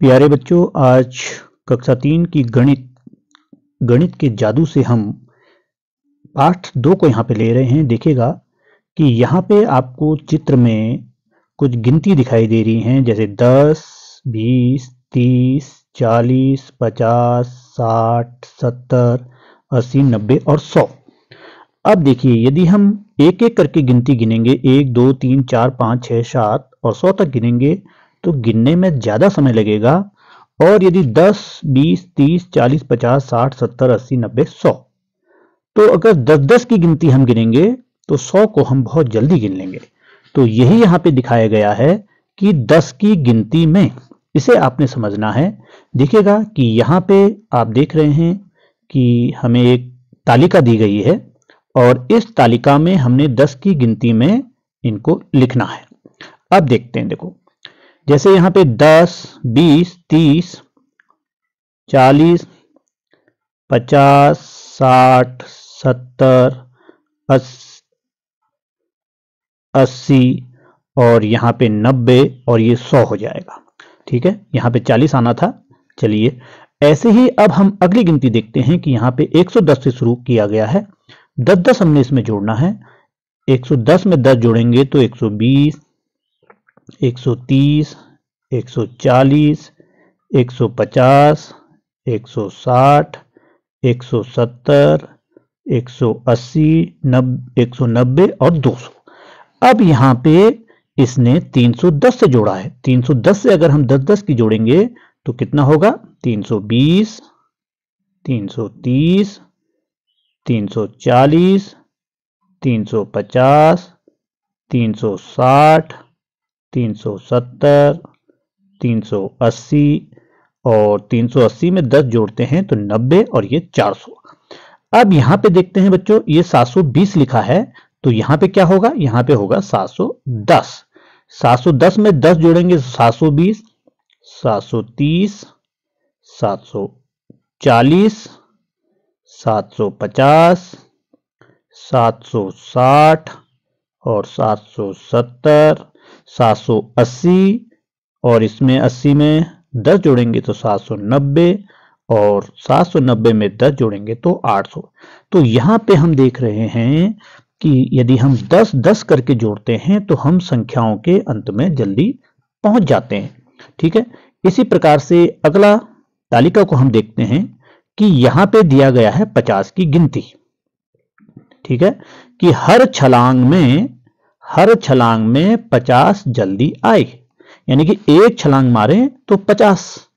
प्यारे बच्चों, आज कक्षा 3 की गणित के जादू से हम पाठ 2 को यहाँ पे ले रहे हैं। देखिएगा कि यहाँ पे आपको चित्र में कुछ गिनती दिखाई दे रही हैं, जैसे 10, 20, 30, 40, 50, 60, 70, 80, 90 और 100। अब देखिए, यदि हम एक एक करके गिनती गिनेंगे, 1, 2, 3, 4, 5, 6, 7 और 100 तक गिनेंगे तो गिनने में ज़्यादा समय लगेगा। और यदि 10, 20, 30, 40, 50, 60, 70, 80, 90, 100, तो अगर 10-10 की गिनती हम गिनेंगे तो 100 को हम बहुत जल्दी गिन लेंगे। तो यही यहाँ पे दिखाया गया है कि 10 की गिनती में इसे आपने समझना है। देखिएगा कि यहाँ पे आप देख रहे हैं कि हमें एक तालिका दी गई है और इस तालिका में हमने 10 की गिनती में इनको लिखना है। अब देखते हैं, देखो जैसे यहाँ पे 10, 20, 30, 40, 50, 60, 70, 80 और यहाँ पे 90 और ये 100 हो जाएगा। ठीक है, यहाँ पे 40 आना था। चलिए, ऐसे ही अब हम अगली गिनती देखते हैं कि यहाँ पे 110 से शुरू किया गया है। 10-10 हमने इसमें जोड़ना है। 110 में 10 जोड़ेंगे तो 120, 130, 140, 150, 160, 170, 180, 190 और 200। अब यहाँ पे इसने 310 से जोड़ा है। 310 से अगर हम 10-10 की जोड़ेंगे तो कितना होगा? 320, 330, 340, 350, 360, 370, 380 और 380 में 10 जोड़ते हैं तो 90 और ये 400। अब यहाँ पे देखते हैं बच्चों, ये 720 लिखा है तो यहाँ पे क्या होगा? यहाँ पे होगा 710। 710 में 10 जोड़ेंगे तो 720, 730, 740, 750, 760 और 770, 780 और इसमें 80 में 10 जोड़ेंगे तो 790 और 790 में 10 जोड़ेंगे तो 800। तो यहाँ पे हम देख रहे हैं कि यदि हम 10-10 करके जोड़ते हैं तो हम संख्याओं के अंत में जल्दी पहुंच जाते हैं। ठीक है, इसी प्रकार से अगला तालिका को हम देखते हैं कि यहाँ पे दिया गया है 50 की गिनती। ठीक है, कि हर छलांग में 50 जल्दी आए, यानी कि एक छलांग मारें तो 50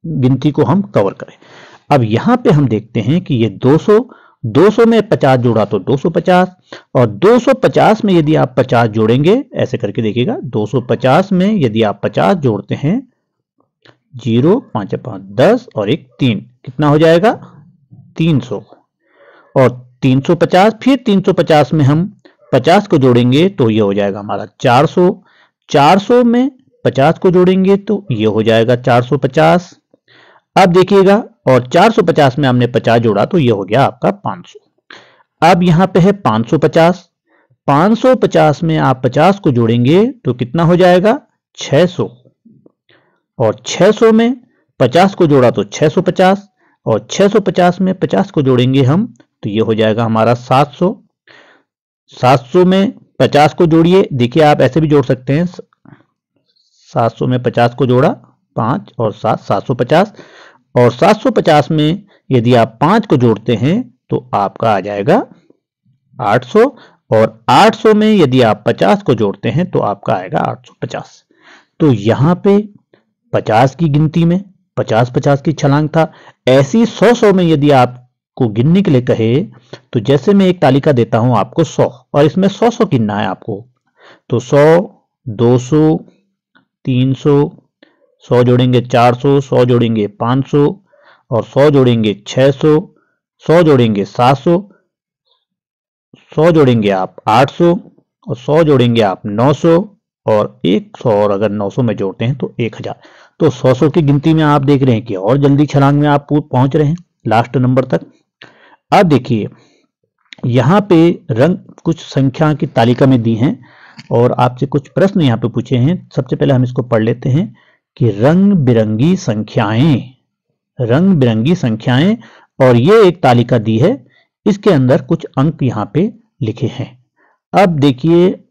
गिनती को हम कवर करें। अब यहां पे हम देखते हैं कि ये 200 में 50 जोड़ा तो 250 और 250 में यदि आप 50 जोड़ेंगे, ऐसे करके देखिएगा, 250 में यदि आप 50 जोड़ते हैं, 0, 5, 5, 10 और 1, 3, कितना हो जाएगा? 300। और 350, फिर 350 में हम 50 को जोड़ेंगे तो ये हो जाएगा हमारा 400। 400 में 50 को जोड़ेंगे तो ये हो जाएगा 450। अब देखिएगा, और 450 में हमने 50 जोड़ा तो ये हो गया आपका 500। अब यहाँ पे है 550। 550 में आप 50 को जोड़ेंगे तो कितना हो जाएगा? 600। और 600 में 50 को जोड़ा तो 650 और 650 में 50 को जोड़ेंगे हम तो ये हो जाएगा हमारा 700। 700 में 50 को जोड़िए, देखिए आप ऐसे भी जोड़ सकते हैं। 700 में 50 को जोड़ा, 5 और 7, 750। और 750 में यदि आप 5 को जोड़ते हैं तो आपका आ जाएगा 800। और 800 में यदि आप 50 को जोड़ते हैं तो आपका आएगा 850। तो यहाँ पे 50 की गिनती में 50-50 की छलांग था। ऐसी 100-100 में यदि आपको गिनने के लिए कहे तो जैसे मैं एक तालिका देता हूं आपको 100 और इसमें 100-100 गिनना है आपको, तो 100, 200, 300, 100 जोड़ेंगे 400, 100 जोड़ेंगे 500 और 100 जोड़ेंगे 600, 100 जोड़ेंगे 700, 100 जोड़ेंगे आप 800 और 100 जोड़ेंगे आप 900 और 100 और अगर 900 में जोड़ते हैं तो 1000। तो 100-100 की गिनती में आप देख रहे हैं कि और जल्दी छलांग में आप पहुंच रहे हैं लास्ट नंबर तक। अब देखिए, यहाँ पे रंग कुछ संख्या की तालिका में दी हैं और आपसे कुछ प्रश्न यहाँ पे पूछे हैं। सबसे पहले हम इसको पढ़ लेते हैं कि रंग बिरंगी संख्याएं, और ये एक तालिका दी है, इसके अंदर कुछ अंक यहां पे लिखे हैं। अब देखिए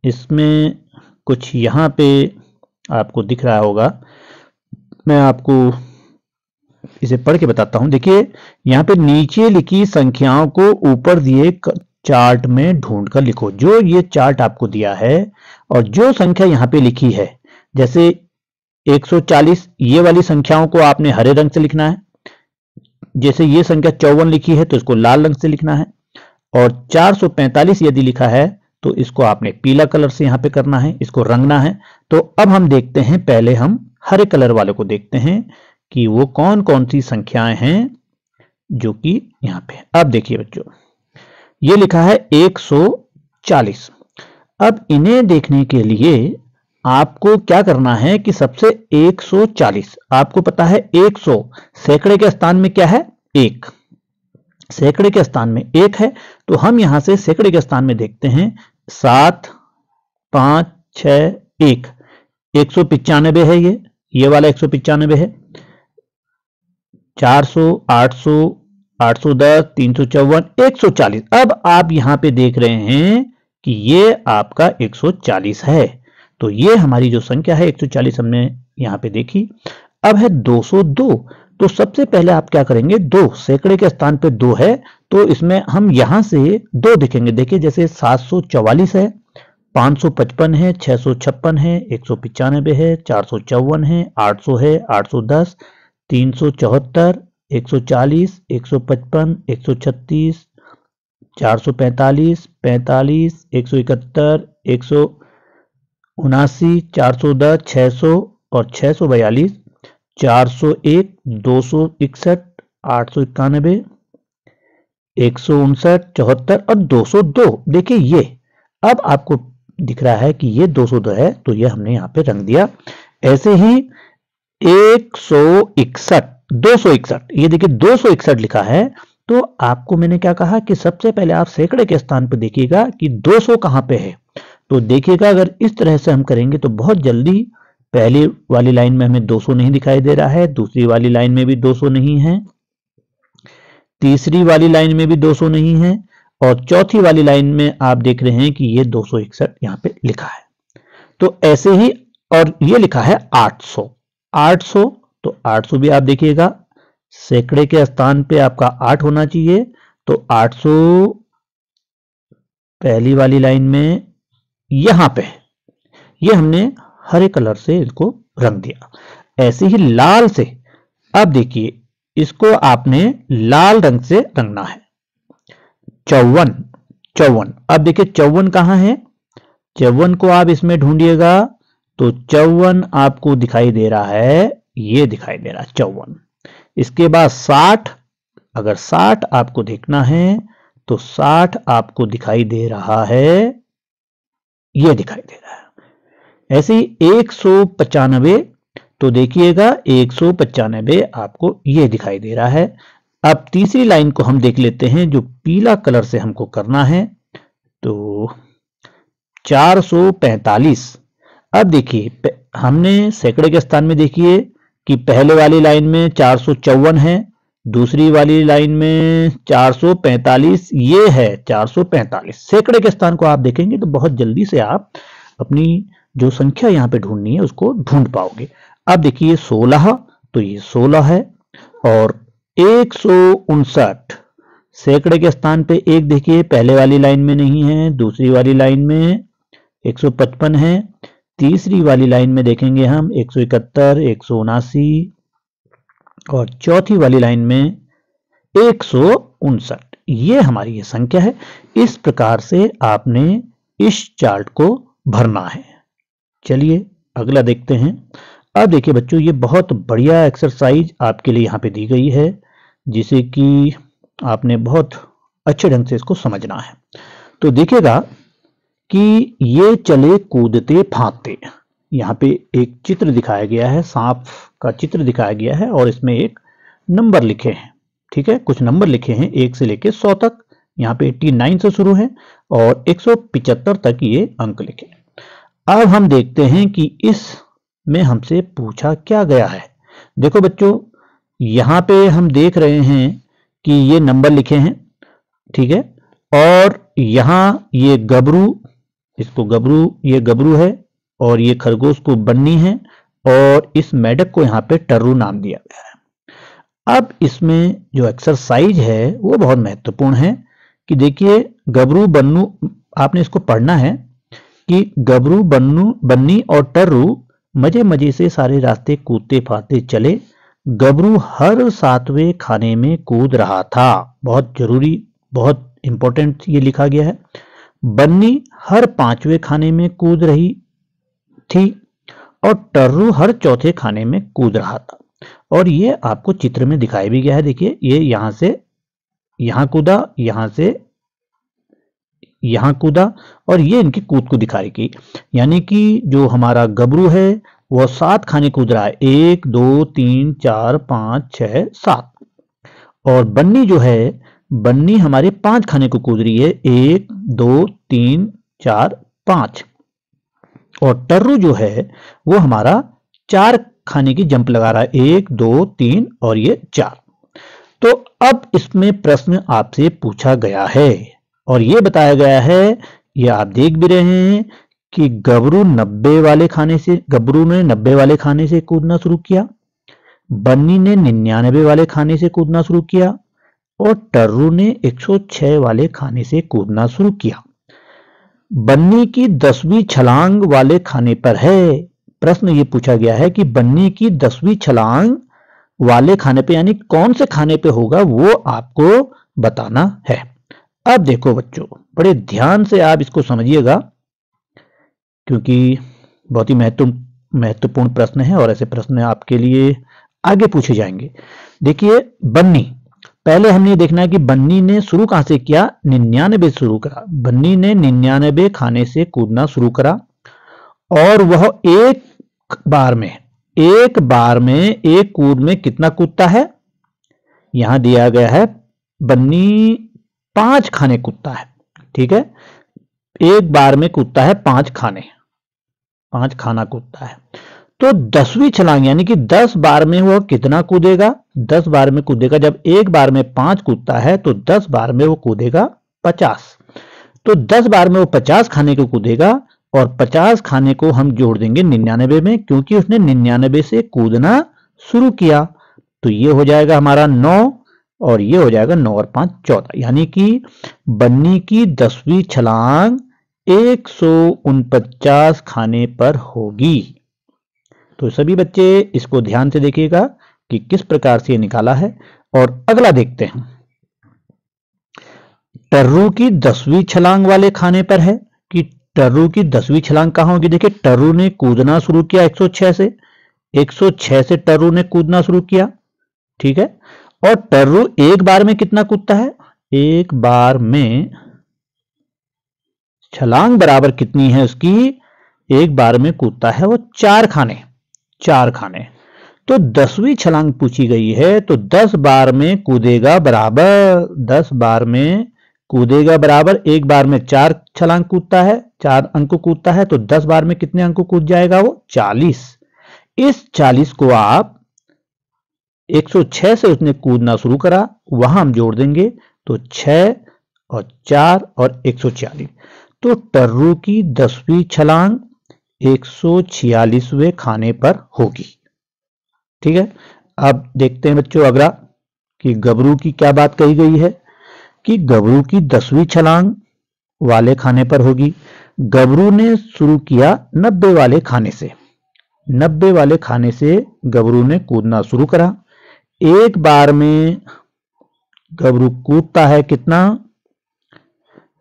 इसमें कुछ यहां पे आपको दिख रहा होगा, मैं आपको इसे पढ़ के बताता हूं। देखिए यहां पे नीचे लिखी संख्याओं को ऊपर दिए चार्ट में ढूंढ कर लिखो। जो ये चार्ट आपको दिया है और जो संख्या यहां पे लिखी है, जैसे 140, ये वाली संख्याओं को आपने हरे रंग से लिखना है। जैसे ये संख्या 54 लिखी है तो इसको लाल रंग से लिखना है, और 445 यदि लिखा है तो इसको आपने पीला कलर से यहां पे करना है, इसको रंगना है। तो अब हम देखते हैं, पहले हम हरे कलर वाले को देखते हैं कि वो कौन कौन सी संख्याएं हैं जो कि यहां पे। अब देखिए बच्चों, ये लिखा है 140। अब इन्हें देखने के लिए आपको क्या करना है कि सबसे 140, आपको पता है 100 सैकड़े के स्थान में क्या है, 1, सैकड़े के स्थान में 1 है। तो हम यहां से सैकड़े के स्थान में देखते हैं 7, 5, 6, 1, 195 है, ये वाला 195 है, 400, 800, 810, 354, 140। अब आप यहां पे देख रहे हैं कि ये आपका 140 है। तो ये हमारी जो संख्या है 140 हमने यहां पे देखी। अब है 202। तो सबसे पहले आप क्या करेंगे, 2 सैकड़े के स्थान पे 2 है, तो इसमें हम यहां से 2 देखेंगे। देखिए जैसे 744 है, 555 है, 656 है, 195 है, 454 है, 800 है, 810, 374, 140, 155, 136, 445, 45, 171, 179, 410, 600 और 642, 401, 261, 891, 159, 74 और 202। देखिए ये अब आपको दिख रहा है कि ये 202 है, तो ये हमने यहां पे रंग दिया। ऐसे ही 161, 261, ये देखिए 261 लिखा है। तो आपको मैंने क्या कहा कि सबसे पहले आप सैकड़े के स्थान पे देखिएगा कि 200 कहां पे है। तो देखिएगा अगर इस तरह से हम करेंगे तो बहुत जल्दी, पहली वाली लाइन में हमें 200 नहीं दिखाई दे रहा है, दूसरी वाली लाइन में भी 200 नहीं है, तीसरी वाली लाइन में भी 200 नहीं है, और चौथी वाली लाइन में आप देख रहे हैं कि ये 261 यहां पे लिखा है। तो ऐसे ही, और ये लिखा है 800, 800, तो 800 भी आप देखिएगा सैकड़े के स्थान पे आपका 8 होना चाहिए। तो 800 पहली वाली लाइन में यहां पे, ये हमने हरे कलर से इसको रंग दिया। ऐसे ही लाल से, अब देखिए इसको आपने लाल रंग से रंगना है। 54, 54, अब देखिए 54 कहां है, 54 को आप इसमें ढूंढिएगा तो 54 आपको दिखाई दे रहा है, ये दिखाई दे रहा है 54। इसके बाद 60, अगर 60 आपको देखना है तो 60 आपको दिखाई दे रहा है, ये दिखाई दे रहा है। ऐसे ही 195, तो देखिएगा 195 आपको ये दिखाई दे रहा है। अब तीसरी लाइन को हम देख लेते हैं जो पीला कलर से हमको करना है। तो 445, अब देखिए हमने सैकड़े के स्थान में देखिए कि पहले वाली लाइन में 454 है, दूसरी वाली लाइन में 445, ये है 445। सैकड़े के स्थान को आप देखेंगे तो बहुत जल्दी से आप अपनी जो संख्या यहां पे ढूंढनी है उसको ढूंढ पाओगे। अब देखिए 16, तो ये 16 है, और 159 सैकड़े के स्थान पे एक देखिए पहले वाली लाइन में नहीं है, दूसरी वाली लाइन में 155 है, तीसरी वाली लाइन में देखेंगे हम 171, 179, और चौथी वाली लाइन में 159। ये हमारी ये संख्या है। इस प्रकार से आपने इस चार्ट को भरना है। चलिए अगला देखते हैं। अब देखिए बच्चों, ये बहुत बढ़िया एक्सरसाइज आपके लिए यहाँ पे दी गई है, जिसे कि आपने बहुत अच्छे ढंग से इसको समझना है। तो देखिएगा कि ये चले कूदते फांकते, यहाँ पे एक चित्र दिखाया गया है, सांप का चित्र दिखाया गया है, और इसमें एक नंबर लिखे हैं। ठीक है, कुछ नंबर लिखे हैं 1 से लेके 100 तक। यहाँ पे 89 से शुरू है और 175 तक ये अंक लिखे। अब हम देखते हैं कि इस में हमसे पूछा क्या गया है। देखो बच्चों, यहाँ पे हम देख रहे हैं कि ये नंबर लिखे हैं, ठीक है, और यहाँ ये गबरू, इसको गबरू, ये गबरू है, और ये खरगोश को बन्नी है, और इस मेढक को यहाँ पे टर्रू नाम दिया गया है। अब इसमें जो एक्सरसाइज है वो बहुत महत्वपूर्ण है कि देखिए गबरू बन्नू, आपने इसको पढ़ना है कि गबरू बन्नू बन्नी और टर्रू मजे मजे से सारे रास्ते कूदते फादते चले। गबरू हर 7वें खाने में कूद रहा था। बहुत जरूरी, बहुत इंपॉर्टेंट ये लिखा गया है। बन्नी हर 5वें खाने में कूद रही थी और टर्रू हर 4थे खाने में कूद रहा था। और ये आपको चित्र में दिखाया भी गया है। देखिए ये यहां से यहां कूदा, यहां से यहां कूदा, और ये इनकी कूद को दिखा रही की, यानी कि जो हमारा गबरू है वो 7 खाने कूद रहा है, 1 2 3 4 5 6 7। और बन्नी जो है, बन्नी हमारे 5 खाने को कूद रही है, 1 2 3 4 5। और टर्रू जो है वो हमारा 4 खाने की जंप लगा रहा है, 1 2 3 और ये 4। तो अब इसमें प्रश्न आपसे पूछा गया है और ये बताया गया है, ये आप देख भी रहे हैं कि गबरू ने 90 वाले खाने से कूदना शुरू किया, बन्नी ने 99 वाले खाने से कूदना शुरू किया और टर्रू ने 106 वाले खाने से कूदना शुरू किया। बन्नी की 10वीं छलांग वाले खाने पर है। प्रश्न ये पूछा गया है कि बन्नी की 10वीं छलांग वाले खाने पे, यानी कौन से खाने पे होगा, वो आपको बताना है। अब देखो बच्चों, बड़े ध्यान से आप इसको समझिएगा क्योंकि बहुत ही महत्वपूर्ण प्रश्न है और ऐसे प्रश्न आपके लिए आगे पूछे जाएंगे। देखिए बन्नी, पहले हमने देखना है कि बन्नी ने शुरू कहां से किया, 99 शुरू करा। बन्नी ने 99 खाने से कूदना शुरू करा और वह एक बार में एक कूद में कितना कूदता है, यहां दिया गया है बन्नी 5 खाने कूदता है, ठीक है, एक बार में कूदता है 5 खाना कूदता है। तो 10वीं छलांग यानी कि 10 बार में वह कितना कूदेगा, 10 बार में कूदेगा, जब एक बार में 5 कूदता है तो 10 बार में वो कूदेगा 50। तो 10 बार में वो 50 खाने को कूदेगा और 50 खाने को हम जोड़ देंगे 99 में, क्योंकि उसने 99 से कूदना शुरू किया। तो ये हो जाएगा हमारा 9 और ये हो जाएगा 9 और 5 14, यानी कि बन्नी की 10वीं छलांग 149 खाने पर होगी। तो सभी बच्चे इसको ध्यान से देखिएगा कि किस प्रकार से ये निकाला है। और अगला देखते हैं, टर्रू की 10वीं छलांग वाले खाने पर है कि टर्रू की 10वीं छलांग कहां होगी। देखिए टर्रू ने कूदना शुरू किया 106 से टर्रू ने कूदना शुरू किया, ठीक है। और टर्रू एक बार में कितना कूदता है, एक बार में छलांग बराबर कितनी है उसकी, एक बार में कूदता है वो 4 खाने। तो 10वीं छलांग पूछी गई है तो 10 बार में कूदेगा बराबर, 10 बार में कूदेगा बराबर, एक बार में 4 छलांग कूदता है, 4 अंक कूदता है, तो 10 बार में कितने अंक कूद जाएगा वो 40। इस 40 को आप 106 से उसने कूदना शुरू करा, वहां हम जोड़ देंगे तो 6 और 4 और 146। तो टर्रू की 10वीं छलांग 146वें खाने पर होगी, ठीक है। अब देखते हैं बच्चों अगला कि गबरू की क्या बात कही गई है कि गबरू की 10वीं छलांग वाले खाने पर होगी। गबरू ने शुरू किया 90 वाले खाने से, 90 वाले खाने से गबरू ने कूदना शुरू करा। एक बार में गबरू कूदता है कितना,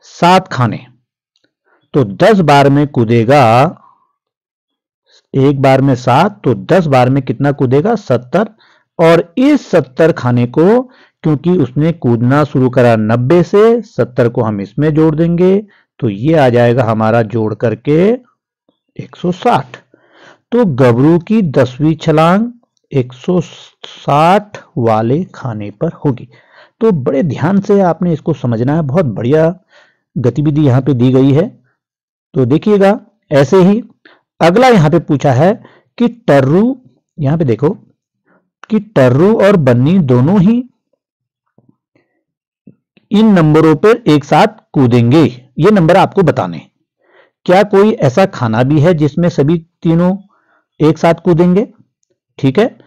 7 खाने। तो 10 बार में कूदेगा, एक बार में 7, तो 10 बार में कितना कूदेगा 70। और इस 70 खाने को, क्योंकि उसने कूदना शुरू करा 90 से, 70 को हम इसमें जोड़ देंगे तो ये आ जाएगा हमारा जोड़ करके 160। तो गबरू की 10वीं छलांग 160 वाले खाने पर होगी। तो बड़े ध्यान से आपने इसको समझना है, बहुत बढ़िया गतिविधि यहां पे दी गई है। तो देखिएगा ऐसे ही अगला यहां पे पूछा है कि टर्रू, यहां पे देखो कि टर्रू और बन्नी दोनों ही इन नंबरों पर एक साथ कूदेंगे। ये नंबर आपको बताने। क्या कोई ऐसा खाना भी है जिसमें सभी तीनों एक साथ कूदेंगे? ठीक है,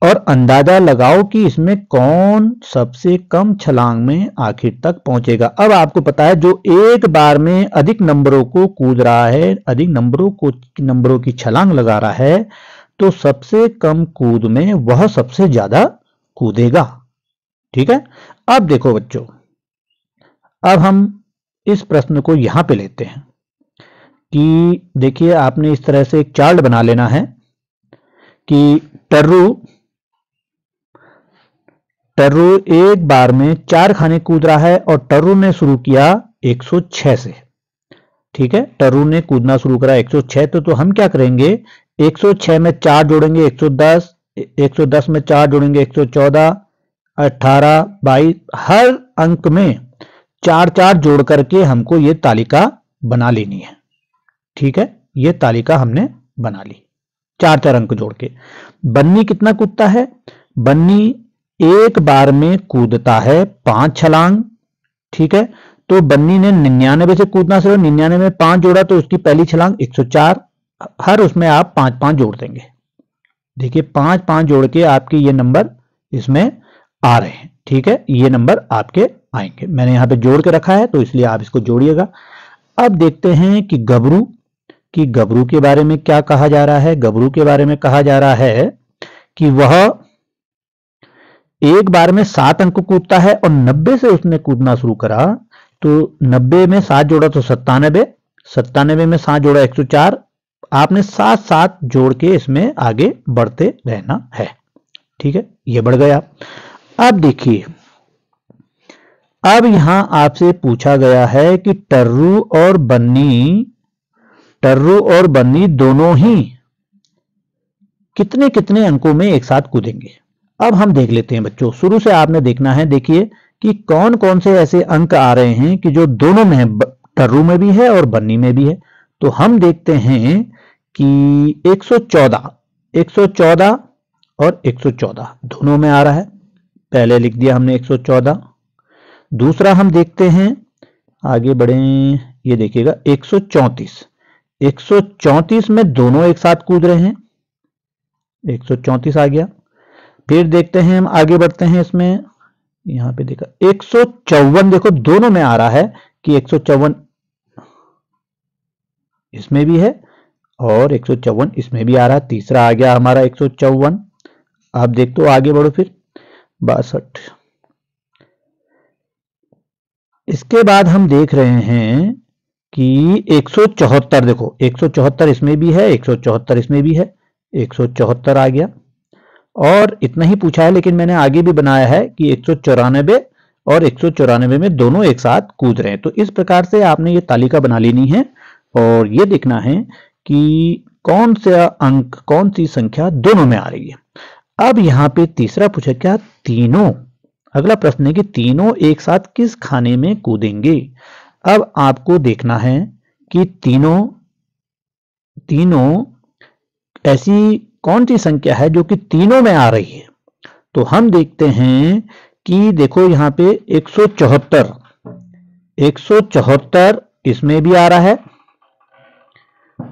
और अंदाजा लगाओ कि इसमें कौन सबसे कम छलांग में आखिर तक पहुंचेगा। अब आपको पता है जो एक बार में अधिक नंबरों को कूद रहा है, अधिक नंबरों की छलांग लगा रहा है, तो सबसे कम कूद में वह सबसे ज्यादा कूदेगा। ठीक है, अब देखो बच्चों, अब हम इस प्रश्न को यहां पे लेते हैं कि देखिए आपने इस तरह से एक चार्ट बना लेना है कि टर्रू एक बार में 4 खाने कूद रहा है और टर्रू ने शुरू किया 106 से। ठीक है, टर्रू ने कूदना शुरू करा 106, तो हम क्या करेंगे, 106 में 4 जोड़ेंगे 110, 110 में 4 जोड़ेंगे 114, 18, 22, हर अंक में 4 जोड़ करके हमको ये तालिका बना लेनी है। ठीक है, ये तालिका हमने बना ली 4 अंक जोड़ के। बन्नी कितना कूदता है? बन्नी एक बार में कूदता है 5 छलांग। ठीक है, तो बन्नी ने 99 से कूदना शुरू, 99 में 5 जोड़ा तो उसकी पहली छलांग 104। हर उसमें आप 5 जोड़ देंगे। देखिए 5 जोड़ के आपके ये नंबर इसमें आ रहे हैं। ठीक है, ये नंबर आपके आएंगे। मैंने यहां पे जोड़ के रखा है तो इसलिए आप इसको जोड़िएगा। अब देखते हैं कि गबरू के बारे में क्या कहा जा रहा है। गबरू के बारे में कहा जा रहा है कि वह एक बार में 7 अंक कूदता है और 90 से उसने कूदना शुरू करा, तो 90 में 7 जोड़ा तो 97, 97 में 7 जोड़ा 104। आपने 7 जोड़ के इसमें आगे बढ़ते रहना है। ठीक है, ये बढ़ गया। अब देखिए, अब यहां आपसे पूछा गया है कि टर्रू और बन्नी दोनों ही कितने कितने अंकों में एक साथ कूदेंगे। अब हम देख लेते हैं बच्चों, शुरू से आपने देखना है। देखिए कि कौन कौन से ऐसे अंक आ रहे हैं कि जो दोनों में है, टर्रू में भी है और बन्नी में भी है। तो हम देखते हैं कि 114 और 114 दोनों में आ रहा है। पहले लिख दिया हमने 114। दूसरा हम देखते हैं, आगे बढ़े, ये देखिएगा 134 में दोनों एक साथ कूद रहे हैं, 134 आ गया। फिर देखते हैं, हम आगे बढ़ते हैं इसमें, यहां पे देखा 154, देखो दोनों में आ रहा है कि 154 इसमें भी है और 154 इसमें भी आ रहा है। तीसरा आ गया हमारा 154। आप देखते हो, आगे बढ़ो फिर 62। इसके बाद हम देख रहे हैं कि 174, देखो 174 इसमें भी है, 174 इसमें भी है, 174 आ गया। और इतना ही पूछा है, लेकिन मैंने आगे भी बनाया है कि 194 और 194 में दोनों एक साथ कूद रहे हैं। तो इस प्रकार से आपने ये तालिका बना लेनी है और ये देखना है कि कौन सा अंक, कौन सी संख्या दोनों में आ रही है। अब यहां पे तीसरा पूछा, क्या तीनों, अगला प्रश्न है कि तीनों एक साथ किस खाने में कूदेंगे। अब आपको देखना है कि तीनों ऐसी कौन सी संख्या है जो कि तीनों में आ रही है। तो हम देखते हैं कि देखो यहां पे 174 इसमें भी आ रहा है,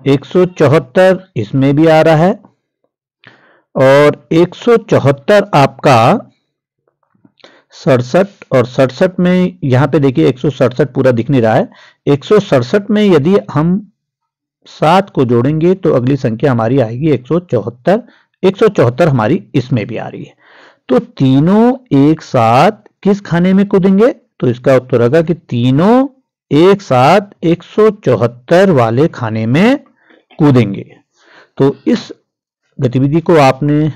174 इसमें भी आ रहा है, और 174 आपका 67, और 67 में यहां पे देखिए 167 पूरा दिख नहीं रहा है। 167 में यदि हम 7 को जोड़ेंगे तो अगली संख्या हमारी आएगी 174। 174 हमारी इसमें भी आ रही है। तो तीनों एक साथ किस खाने में कूदेंगे, तो इसका उत्तर होगा कि तीनों एक साथ 174 वाले खाने में कूदेंगे। तो इस गतिविधि को आपने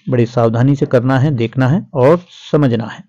बड़ी सावधानी से करना है, देखना है और समझना है।